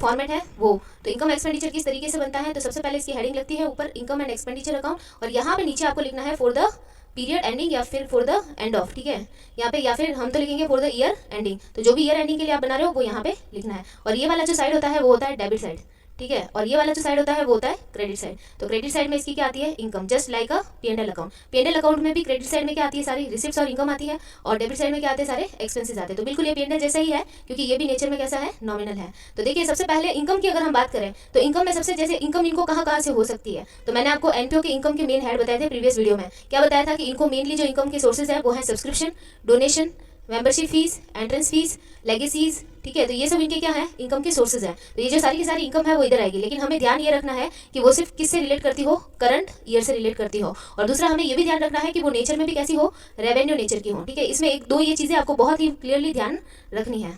Format है वो। तो इनकम एक्सपेंडिचर किस तरीके से बनता है, तो सबसे पहले इसकी हेडिंग लगती है ऊपर इनकम एंड एक्सपेंडिचर अकाउंट, और यहाँ पे नीचे आपको लिखना है फॉर द पीरियड एंडिंग या फिर फॉर द एंड ऑफ, ठीक है। यहाँ पे या फिर हम तो लिखेंगे फॉर द ईयर एंडिंग, तो जो भी ईयर एंडिंग के लिए आप बना रहे हो वो यहाँ पे लिखना है। और ये वाला जो साइड होता है वो होता है डेबिट साइड, ठीक है, और ये वाला जो साइड होता है वो होता है क्रेडिट साइड। तो क्रेडिट साइड में इसकी क्या आती है, इनकम, जस्ट लाइक अ P&L अकाउंट। P&L अकाउंट में भी क्रेडिट साइड में क्या आती है, सारी रिसिप्ट्स और इनकम आती है, और डेबिट साइड में क्या आते हैं, सारे एक्सपेंसेस आते हैं। तो बिल्कुल ये P&L जैसा ही है, क्योंकि ये भी नेचर में कैसा है, नॉमिनल है। तो देखिए सबसे पहले इनकम की अगर हम बात करें तो इनकम में सबसे, जैसे इनकम इनको कहाँ से हो सकती है, तो मैंने आपको एनपीओ के इनकम के मेन हेड बताए थे प्रीवियस वीडियो में। क्या बताया था कि इनको मेनली जो इनकम के सोर्सेज है वो है subscription, donation, membership fees, entrance fees, legacies, ठीक है। तो ये सब इनके क्या है, इनकम के सोर्सेज हैं। तो ये जो सारी की सारी इनकम है वो इधर आएगी, लेकिन हमें ध्यान ये रखना है कि वो सिर्फ किससे रिलेट करती हो, करंट ईयर से रिलेट करती हो। और दूसरा हमें ये भी ध्यान रखना है कि वो नेचर में भी कैसी हो, रेवेन्यू नेचर की हो, ठीक है। इसमें एक दो ये चीज़ें आपको बहुत ही क्लियरली ध्यान रखनी है,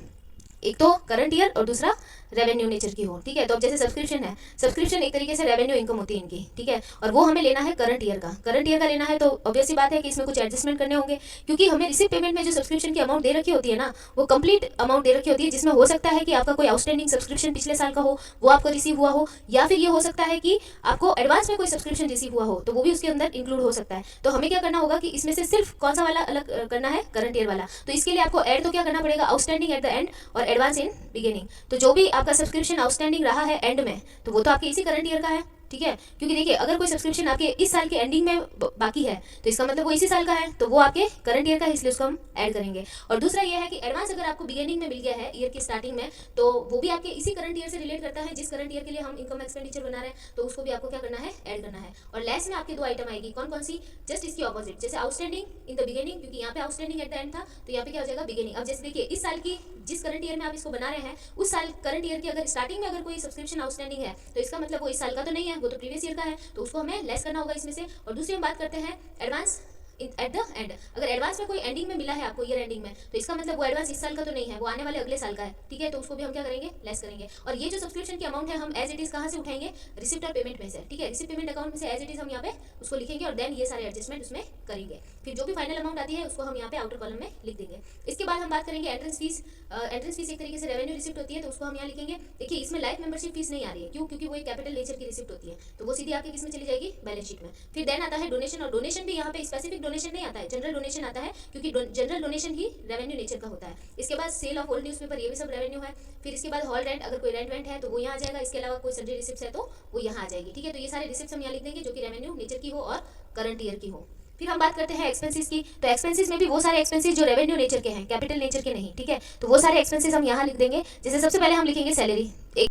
एक तो करंट ईयर और दूसरा रेवेन्यू नेचर की हो, ठीक है। तो अब जैसे सब्सक्रिप्शन है, सब्सक्रिप्शन एक तरीके से रेवेन्यू इनकम होती है इनकी, ठीक है, और वो हमें लेना है करंट ईयर का। करंट ईयर का लेना है तो ऑब्वियसली बात है कि इसमें कुछ एडजस्टमेंट करने होंगे, क्योंकि हमें रिसिप्ट पेमेंट में जो सब्सक्रिप्शन की अमाउंट दे रखी होती है ना, वो कंप्लीट अमाउंट दे रखी होती है, जिसमें हो सकता है कि आपका कोई आउटस्टैंडिंग सब्सक्रिप्शन पिछले साल का हो, वो आपको रिसीव हुआ हो, या फिर ये हो सकता है कि आपको एडवांस में कोई सब्सक्रिप्शन रिसीव हुआ हो, तो वो भी उसके अंदर इंक्लूड हो सकता है। तो हमें क्या करना होगा कि इसमें से सिर्फ कौन सा वाला अलग करना है, करंट ईयर वाला। तो इसके लिए आपको ऐड तो क्या करना पड़ेगा, आउटस्टैंडिंग एट द एंड और एडवांस इन बिगिनिंग। तो जो भी आपका सब्सक्रिप्शन आउटस्टैंडिंग रहा है एंड में, तो वो तो आपके इसी करंट ईयर का है, ठीक है। क्योंकि देखिए अगर कोई सब्सक्रिप्शन आपके इस साल के एंडिंग में बाकी है तो इसका मतलब वो इसी साल का है, तो वो आपके करंट ईयर का है, इसलिए उसको हम ऐड करेंगे। और दूसरा ये है कि एडवांस अगर आपको बिगिनिंग में मिल गया है, ईयर की स्टार्टिंग में, तो वो भी आपके इसी करंट ईयर से रिलेट करता है, जिस करंट ईयर के लिए हम इनकम एक्सपेंडिचर बना रहे हैं, तो उसको भी आपको क्या करना है, ऐड करना है। और लेस में आपके दो आइटम आएगी, कौन कौन सी, जस्ट इसकी ऑपोजिट, जैसे आउटस्टैंडिंग इन द बिगिनिंग, क्योंकि यहाँ पे आउटस्टैंडिंग एट द एंड था, तो यहाँ पे क्या हो जाएगा, बिगिनिंग। अब जैसे देखिए इस साल की जिस करंट ईयर में आप इसको बना रहे हैं, उस साल करंट ईयर की अगर स्टार्टिंग में अगर कोई सब्सक्रिप्शन आउटस्टैंडिंग है, तो इसका मतलब वो इस साल का तो नहीं है, वो तो प्रीवियस ईयर का है, तो उसको हमें लेस करना होगा इसमें से। और दूसरी हम बात करते हैं एडवांस एट द एंड। अगर एडवांस में कोई एंडिंग में मिला है आपको, ईयर एंडिंग में, तो इसका मतलब वो एडवांस इस साल का तो नहीं है, वो आने वाले अगले साल का है, ठीक है। तो उसको भी हम क्या करेंगे, लेस करेंगे। और ये जो सब्सक्रिप्शन की अमाउंट है हम एज इट इज कहाँ से उठाएंगे, रिसिप्ट और पेमेंट में से, ठीक है। रिसिप्ट पेमेंट अकाउंट में से एज इट इज हम यहाँ पे उसको लिखेंगे और देन ये सारे एडजस्टमेंट उसमें करेंगे। फिर जो भी फाइनल अमाउंट आती है उसको हम यहाँ पे आउटर कॉलम में लिख देंगे। इसके बाद हम बात करेंगे एंट्रेंस फीस। एंट्रेंस फीस एक तरीके से रेवेन्यू रिसिप्ट होती है, तो उसको हम यहाँ लिखेंगे। देखिए इसमें लाइफ मेंबरशिप फीस नहीं आ रही है, क्यों, क्योंकि वो एक कैपिटल नेचर की रिसिप्ट होती है, तो वो सीधी आपके किस में चली जाएगी, बैलेंस शीट में। फिर देन आता है डोनेशन, और डोनेशन भी यहाँ पे स्पेसिफिक डोनेशन नहीं आता है, जनरल डोनेशन आता है, क्योंकि जनरल डोनेशन ही रेवेन्यू नेचर का होता है। इसके बाद सेल ऑफ ओल्ड न्यूज़पेपर, ये भी सब रेवेन्यू है। फिर इसके बाद हॉल रेंट, अगर कोई रेंट वेंट है तो वो यहाँ आ जाएगा। इसके अलावा कोई सन्ड्री रिसिप्ट है तो वो यहाँ आ जाएगी, ठीक है। तो ये सारे रिसिप्ट हम यहाँ लिख देंगे जो कि रेवेन्यू नेचर की हो और करंट ईयर की हो। फिर हम बात करते हैं एक्सपेंसेस की। तो एक्सपेंसेस में भी वो सारे एक्सपेंसेस जो रेवेन्यू नेचर के हैं, कैपिटल नेचर के नहीं, ठीक है। तो वो सारे एक्सपेंसेस हम यहाँ लिख देंगे। जैसे सबसे पहले हम लिखेंगे सैलरी,